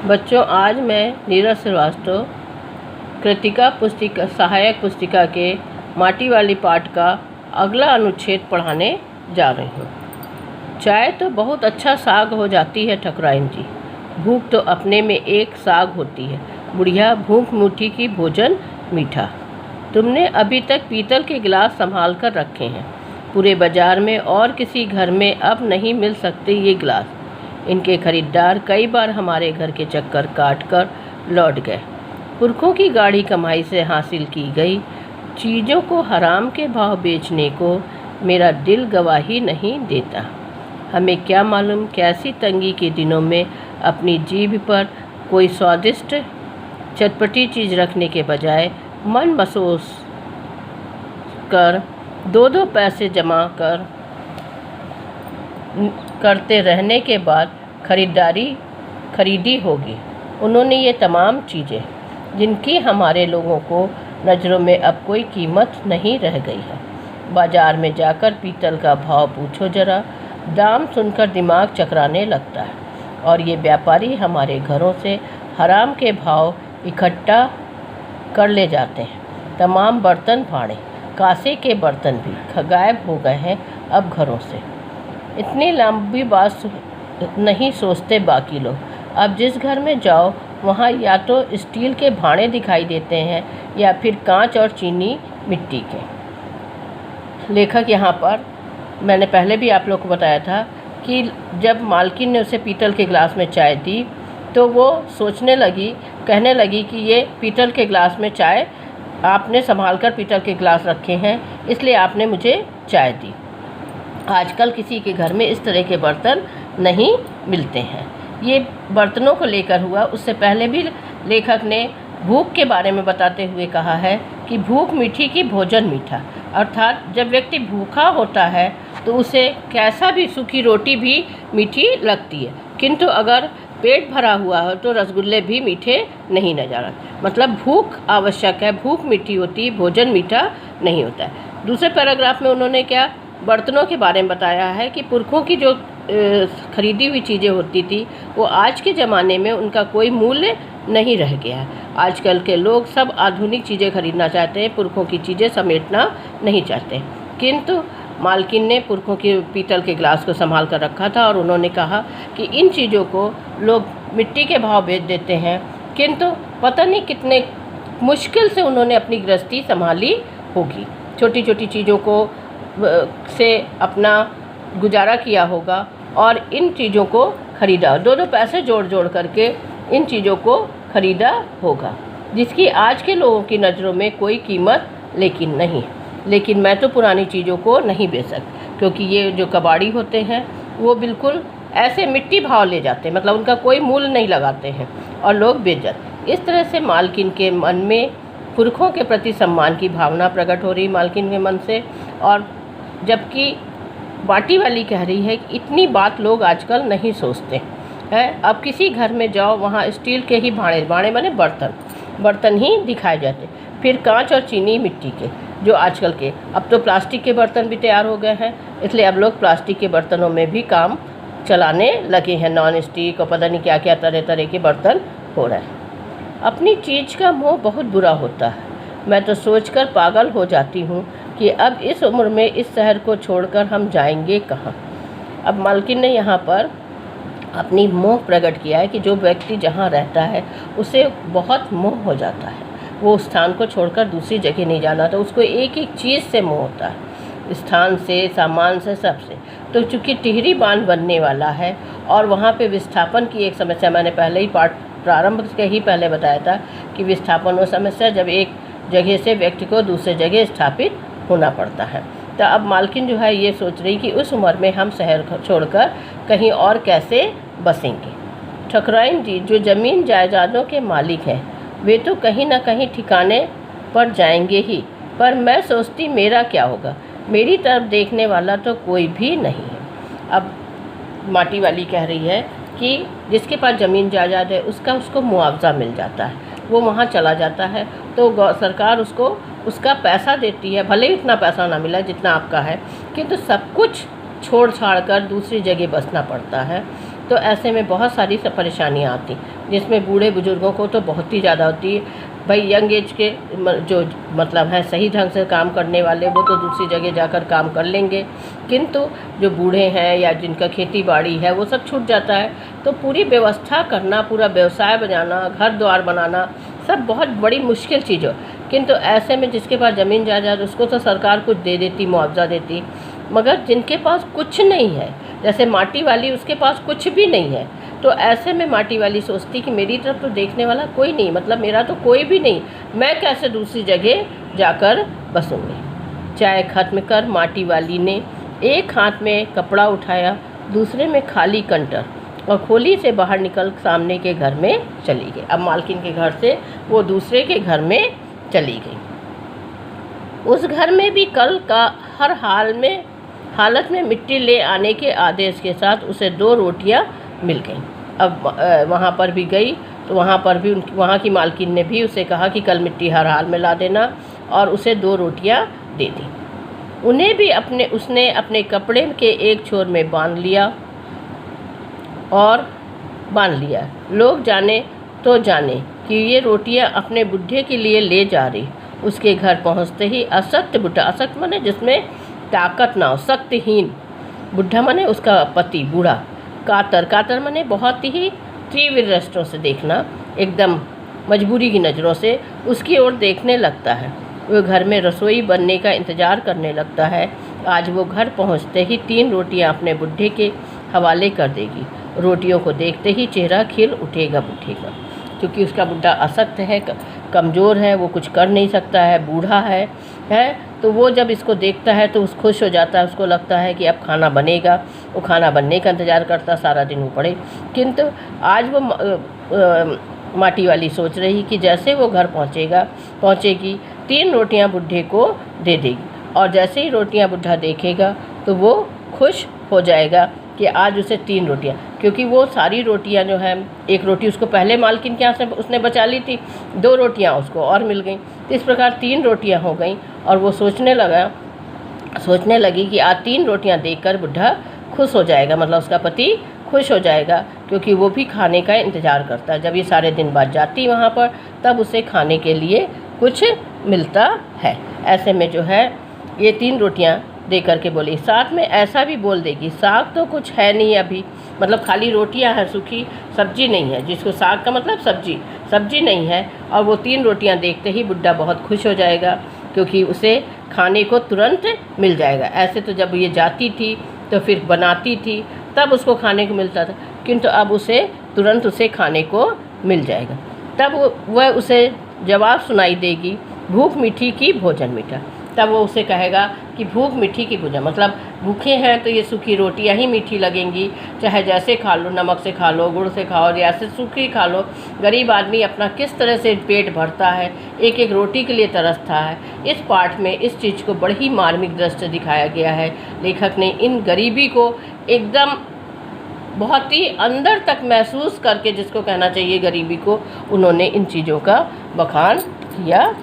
बच्चों, आज मैं नीरज श्रीवास्तव कृतिका पुस्तिका सहायक पुस्तिका के माटी वाली पाठ का अगला अनुच्छेद पढ़ाने जा रही हूँ। चाय तो बहुत अच्छा साग हो जाती है ठकुराइन जी, भूख तो अपने में एक साग होती है। बुढ़िया भूख मुट्ठी की भोजन मीठा। तुमने अभी तक पीतल के गिलास संभाल कर रखे हैं। पूरे बाजार में और किसी घर में अब नहीं मिल सकते ये गिलास। इनके खरीदार कई बार हमारे घर के चक्कर काट कर लौट गए। पुरखों की गाढ़ी कमाई से हासिल की गई चीज़ों को हराम के भाव बेचने को मेरा दिल गवाही नहीं देता। हमें क्या मालूम कैसी तंगी के दिनों में अपनी जीभ पर कोई स्वादिष्ट चटपटी चीज़ रखने के बजाय मन महसूस कर दो दो पैसे जमा करते रहने के बाद खरीदी होगी। उन्होंने ये तमाम चीज़ें जिनकी हमारे लोगों को नज़रों में अब कोई कीमत नहीं रह गई है। बाज़ार में जाकर पीतल का भाव पूछो जरा, दाम सुनकर दिमाग चकराने लगता है। और ये व्यापारी हमारे घरों से हराम के भाव इकट्ठा कर ले जाते हैं। तमाम बर्तन फाड़े, कांसे के बर्तन भी गायब हो गए हैं अब घरों से। इतनी लंबी बात नहीं सोचते बाकी लोग। अब जिस घर में जाओ वहाँ या तो स्टील के भांडे दिखाई देते हैं या फिर कांच और चीनी मिट्टी के। लेखक यहाँ पर मैंने पहले भी आप लोग को बताया था कि जब मालकिन ने उसे पीतल के गिलास में चाय दी तो वो कहने लगी कि ये पीतल के गिलास में चाय आपने संभाल कर पीतल के गिलास रखे हैं, इसलिए आपने मुझे चाय दी। आजकल किसी के घर में इस तरह के बर्तन नहीं मिलते हैं। ये बर्तनों को लेकर हुआ। उससे पहले भी लेखक ने भूख के बारे में बताते हुए कहा है कि भूख मीठी की भोजन मीठा, अर्थात जब व्यक्ति भूखा होता है तो उसे कैसा भी सूखी रोटी भी मीठी लगती है, किंतु अगर पेट भरा हुआ हो तो रसगुल्ले भी मीठे नहीं नजर आते। मतलब भूख आवश्यक है, भूख मीठी होती है, भोजन मीठा नहीं होता है। दूसरे पैराग्राफ में उन्होंने क्या बर्तनों के बारे में बताया है कि पुरखों की जो खरीदी हुई चीज़ें होती थी वो आज के ज़माने में उनका कोई मूल्य नहीं रह गया है। आजकल के लोग सब आधुनिक चीज़ें खरीदना चाहते हैं, पुरखों की चीज़ें समेटना नहीं चाहते। किंतु मालकिन ने पुरखों के पीतल के गिलास को संभाल कर रखा था और उन्होंने कहा कि इन चीज़ों को लोग मिट्टी के भाव बेच देते हैं, किंतु पता नहीं कितने मुश्किल से उन्होंने अपनी गृहस्थी संभाली होगी। छोटी छोटी चीज़ों को से अपना गुजारा किया होगा और इन चीज़ों को ख़रीदा, दो दो पैसे जोड़ करके इन चीज़ों को ख़रीदा होगा, जिसकी आज के लोगों की नज़रों में कोई कीमत लेकिन नहीं। लेकिन मैं तो पुरानी चीज़ों को नहीं बेच सकती, क्योंकि ये जो कबाड़ी होते हैं वो बिल्कुल ऐसे मिट्टी भाव ले जाते हैं, मतलब उनका कोई मूल्य नहीं लगाते हैं और लोग बेच जाते। इस तरह से मालकिन के मन में पुरखों के प्रति सम्मान की भावना प्रकट हो रही मालकिन के मन से। और जबकि बाटी वाली कह रही है कि इतनी बात लोग आजकल नहीं सोचते हैं। अब किसी घर में जाओ वहाँ स्टील के ही भांडे बने बर्तन ही दिखाए जाते, फिर कांच और चीनी मिट्टी के जो आजकल के। अब तो प्लास्टिक के बर्तन भी तैयार हो गए हैं, इसलिए अब लोग प्लास्टिक के बर्तनों में भी काम चलाने लगे हैं। नॉन स्टिक और पता नहीं क्या क्या तरह तरह के बर्तन हो रहे हैं। अपनी चीज़ का मोह बहुत बुरा होता है। मैं तो सोचकर पागल हो जाती हूँ कि अब इस उम्र में इस शहर को छोड़कर हम जाएंगे कहाँ। अब मालकिन ने यहाँ पर अपनी मोह प्रकट किया है कि जो व्यक्ति जहाँ रहता है उसे बहुत मोह हो जाता है, वो उस स्थान को छोड़कर दूसरी जगह नहीं जाना, तो उसको एक एक चीज़ से मोह होता है, स्थान से, सामान से, सबसे। तो चूँकि टिहरी बांध बनने वाला है और वहाँ पे विस्थापन की एक समस्या, मैंने पहले ही प्रारंभ के ही पहले बताया था कि विस्थापन वो समस्या जब एक जगह से व्यक्ति को दूसरे जगह स्थापित होना पड़ता है। तो अब मालकिन जो है ये सोच रही कि उस उम्र में हम शहर छोड़कर कहीं और कैसे बसेंगे। ठकुराइन जी जो ज़मीन जायदादों के मालिक हैं वे तो कहीं ना कहीं ठिकाने पर जाएंगे ही, पर मैं सोचती मेरा क्या होगा, मेरी तरफ देखने वाला तो कोई भी नहीं है। अब माटी वाली कह रही है कि जिसके पास ज़मीन जायदाद है उसको मुआवजा मिल जाता है, वो वहाँ चला जाता है तो सरकार उसका पैसा देती है, भले ही उतना पैसा ना मिला जितना आपका है, किंतु सब कुछ छोड़ छाड़ कर दूसरी जगह बसना पड़ता है। तो ऐसे में बहुत सारी परेशानियाँ आती, जिसमें बूढ़े बुजुर्गों को तो बहुत ही ज़्यादा होती है। भाई यंग एज के जो मतलब है सही ढंग से काम करने वाले, वो तो दूसरी जगह जाकर काम कर लेंगे, किंतु जो बूढ़े हैं या जिनका खेती बाड़ी है वो सब छूट जाता है। तो पूरी व्यवस्था करना, पूरा व्यवसाय बनाना, घर द्वार बनाना, सब बहुत बड़ी मुश्किल चीज़ हो। किंतु ऐसे में जिसके पास ज़मीन जायदाद, उसको तो सरकार कुछ दे देती, मुआवजा देती, मगर जिनके पास कुछ नहीं है, जैसे माटी वाली, उसके पास कुछ भी नहीं है, तो ऐसे में माटी वाली सोचती कि मेरी तरफ तो देखने वाला कोई नहीं, मतलब मेरा तो कोई भी नहीं, मैं कैसे दूसरी जगह जाकर बसूँगी। चाय ख़त्म कर माटी वाली ने एक हाथ में कपड़ा उठाया, दूसरे में खाली कंटर, और खोली से बाहर निकल सामने के घर में चली गई। अब मालकिन के घर से वो दूसरे के घर में चली गई। उस घर में भी कल का हर हालत में मिट्टी ले आने के आदेश के साथ उसे 2 रोटियां मिल गईं। अब वहाँ पर भी गई तो वहाँ पर भी वहाँ की मालकिन ने भी उसे कहा कि कल मिट्टी हर हाल में ला देना, और उसे 2 रोटियां दे दी। उन्हें भी उसने अपने कपड़े के एक छोर में बांध लिया। लोग जाने तो जाने कि ये रोटियां अपने बुढ़े के लिए ले जा रही। उसके घर पहुंचते ही अशक्त बुढ़ा, अशक्त माने जिसमें ताकत ना हो, शक्तिहीन, बुढ़ा माने उसका पति बूढ़ा, कातर माने बहुत ही तीव्र दृष्टियों से देखना, एकदम मजबूरी की नज़रों से उसकी ओर देखने लगता है। वो घर में रसोई बनने का इंतज़ार करने लगता है। आज वो घर पहुंचते ही 3 रोटियां अपने बुढ़े के हवाले कर देगी। रोटियों को देखते ही चेहरा खिल उठेगा बुढ़े का, क्योंकि उसका बुढ़ा अशक्त है, कमज़ोर है, वो कुछ कर नहीं सकता है, बूढ़ा है। तो वो जब इसको देखता है तो खुश हो जाता है, उसको लगता है कि अब खाना बनेगा। वो खाना बनने का इंतज़ार करता, सारा दिन वो पड़े। किंतु आज वो माटी वाली सोच रही कि जैसे वो घर पहुँचेगी 3 रोटियां बुढ़े को दे देगी, और जैसे ही रोटियां बुढ़ा देखेगा तो वो खुश हो जाएगा कि आज उसे 3 रोटियां, क्योंकि वो सारी रोटियां जो है, एक रोटी उसको पहले मालकिन के यहाँ से उसने बचा ली थी, 2 रोटियां उसको और मिल गई, तो इस प्रकार 3 रोटियां हो गई। और वो सोचने लगी कि आज 3 रोटियां देखकर बुढ़ा खुश हो जाएगा, मतलब उसका पति खुश हो जाएगा, क्योंकि वो भी खाने का इंतज़ार करता है। जब ये सारे दिन बाद जाती वहाँ पर, तब उसे खाने के लिए कुछ मिलता है। ऐसे में जो है ये 3 रोटियां दे करके बोली, साथ में ऐसा भी बोल देगी, साग तो कुछ है नहीं अभी, मतलब खाली रोटियां हैं, सूखी सब्जी नहीं है, जिसको साग का मतलब सब्जी नहीं है। और वो 3 रोटियां देखते ही बुढ़ा बहुत खुश हो जाएगा, क्योंकि उसे खाने को तुरंत मिल जाएगा। ऐसे तो जब ये जाती थी तो फिर बनाती थी, तब उसको खाने को मिलता था, किंतु अब उसे तुरंत खाने को मिल जाएगा। तब वह उसे जवाब सुनाई देगी, भूख मीठी की भोजन मीठा। तब वो उसे कहेगा कि भूख मीठी की भोजन, मतलब भूखे हैं तो ये सूखी रोटियां ही मीठी लगेंगी, चाहे जैसे खा लो, नमक से खा लो, गुड़ से खाओ, या ऐसे सूखी खा लो। गरीब आदमी अपना किस तरह से पेट भरता है, एक एक रोटी के लिए तरसता है। इस पाठ में इस चीज़ को बड़ी ही मार्मिक दृष्टि से दिखाया गया है। लेखक ने इन गरीबी को एकदम बहुत ही अंदर तक महसूस करके, जिसको कहना चाहिए गरीबी को, उन्होंने इन चीज़ों का बखान किया